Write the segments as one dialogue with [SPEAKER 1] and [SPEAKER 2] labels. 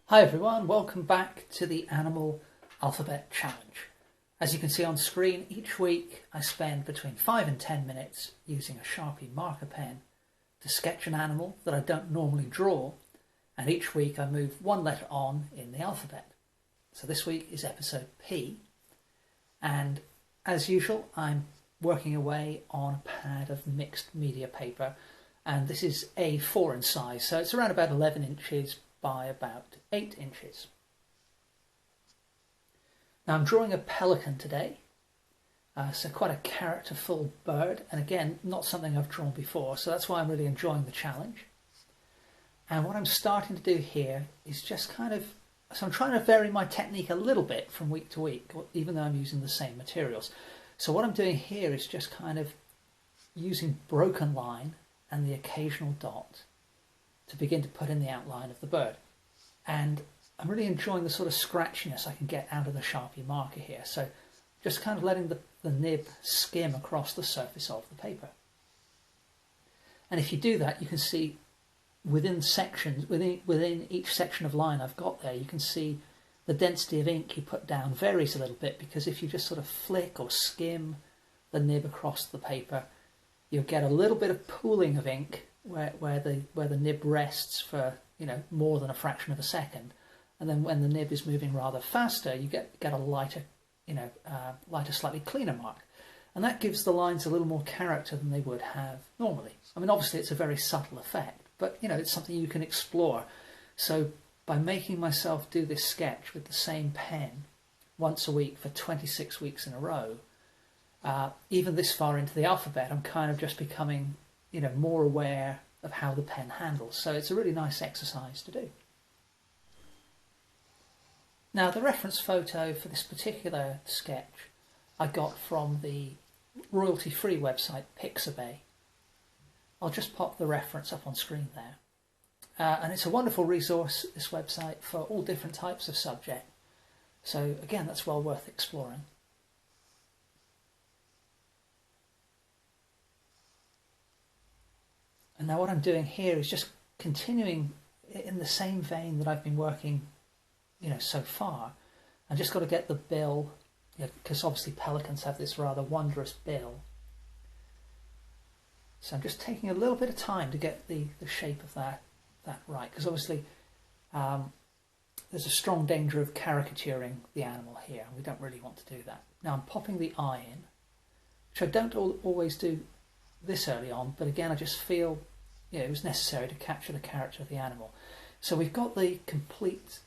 [SPEAKER 1] Hi everyone, welcome back to the Animal Alphabet Challenge. As you can see on screen, each week I spend between 5 and 10 minutes using a Sharpie marker pen to sketch an animal that I don't normally draw, and each week I move one letter on in the alphabet. So this week is episode P, and as usual I'm working away on a pad of mixed media paper, and this is A4 in size, so it's around about 11 inches by about 8 inches. Now I'm drawing a pelican today, so quite a characterful bird, and again not something I've drawn before, so that's why I'm really enjoying the challenge. And what I'm starting to do here is just so I'm trying to vary my technique a little bit from week to week, even though I'm using the same materials. So what I'm doing here is just kind of using broken line and the occasional dot to begin to put in the outline of the bird. And I'm really enjoying the sort of scratchiness I can get out of the Sharpie marker here. So just kind of letting the nib skim across the surface of the paper. And if you do that, you can see within sections, within each section of line I've got there, you can see the density of ink you put down varies a little bit, because if you just sort of flick or skim the nib across the paper, you'll get a little bit of pooling of ink where the nib rests for more than a fraction of a second, and then when the nib is moving rather faster, you get a lighter slightly cleaner mark, and that gives the lines a little more character than they would have normally. I mean, obviously it's a very subtle effect, but it's something you can explore. So by making myself do this sketch with the same pen once a week for 26 weeks in a row, even this far into the alphabet, I'm kind of just becoming more aware of how the pen handles. So it's a really nice exercise to do. Now, the reference photo for this particular sketch I got from the royalty-free website Pixabay. I'll just pop the reference up on screen there. And it's a wonderful resource, this website, for all different types of subject. So again, that's well worth exploring. And now what I'm doing here is just continuing in the same vein that I've been working, so far. I've just got to get the bill, because obviously pelicans have this rather wondrous bill. So I'm just taking a little bit of time to get the shape of that right, because obviously there's a strong danger of caricaturing the animal here. We don't really want to do that. Now I'm popping the eye in, which I don't always do this early on, but again I just feel it was necessary to capture the character of the animal. So we've got the complete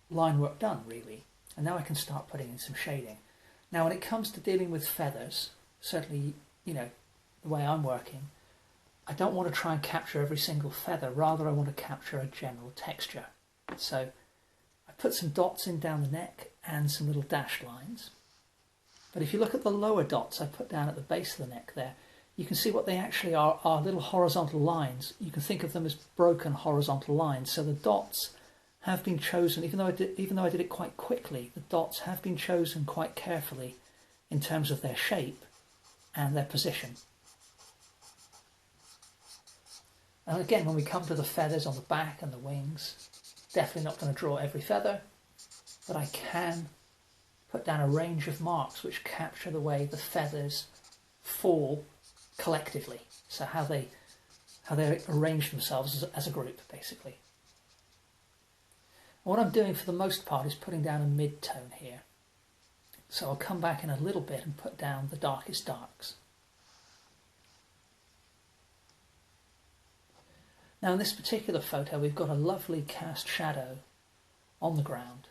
[SPEAKER 1] line work done, really, and now I can start putting in some shading. Now when it comes to dealing with feathers, certainly the way I'm working, I don't want to try and capture every single feather, rather I want to capture a general texture. So I put some dots in down the neck and some little dashed lines. But if you look at the lower dots I put down at the base of the neck there, you can see what they actually are little horizontal lines. You can think of them as broken horizontal lines. So the dots have been chosen, even though I did it quite quickly, the dots have been chosen quite carefully in terms of their shape and their position. And again, when we come to the feathers on the back and the wings, definitely not going to draw every feather, but I can put down a range of marks which capture the way the feathers fall collectively, so how they arrange themselves as a group, basically. And what I'm doing for the most part is putting down a mid-tone here. So I'll come back in a little bit and put down the darkest darks. Now in this particular photo we've got a lovely cast shadow on the ground.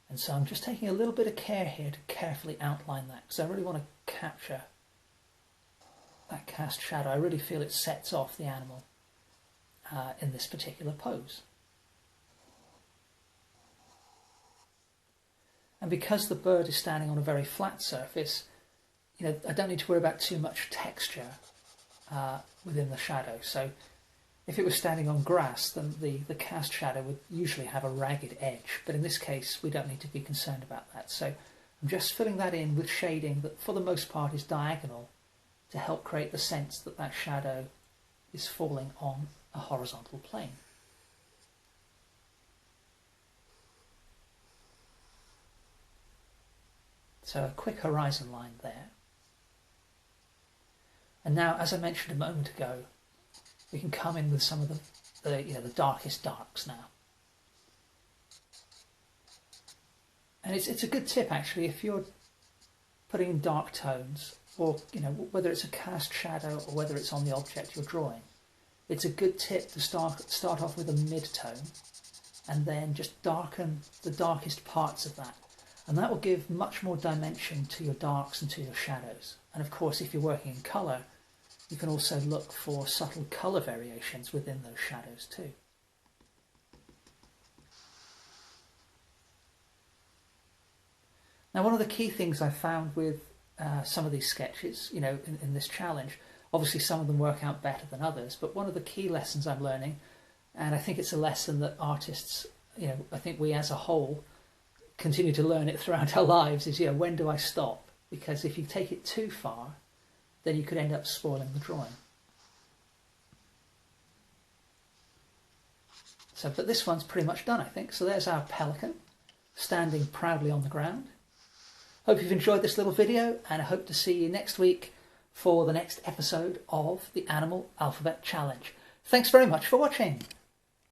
[SPEAKER 1] And so I'm just taking a little bit of care here to carefully outline that, because I really want to capture that cast shadow. I really feel it sets off the animal in this particular pose. And because the bird is standing on a very flat surface, I don't need to worry about too much texture within the shadow. So if it was standing on grass, then the cast shadow would usually have a ragged edge, but in this case we don't need to be concerned about that. So I'm just filling that in with shading that for the most part is diagonal, to help create the sense that that shadow is falling on a horizontal plane. So a quick horizon line there. And now, as I mentioned a moment ago, we can come in with some of the darkest darks now. And it's a good tip actually, if you're putting in dark tones, or whether it's a cast shadow or whether it's on the object you're drawing, it's a good tip to start off with a mid-tone and then just darken the darkest parts of that. And that will give much more dimension to your darks and to your shadows. And of course, if you're working in colour, you can also look for subtle colour variations within those shadows too. Now, one of the key things I found with some of these sketches, in this challenge, obviously some of them work out better than others, but one of the key lessons I'm learning, and I think it's a lesson that artists, I think we as a whole continue to learn it throughout our lives, is, when do I stop? Because if you take it too far, then you could end up spoiling the drawing. So, but this one's pretty much done, I think. So there's our pelican standing proudly on the ground. Hope you've enjoyed this little video, and I hope to see you next week for the next episode of the Animal Alphabet Challenge. Thanks very much for watching.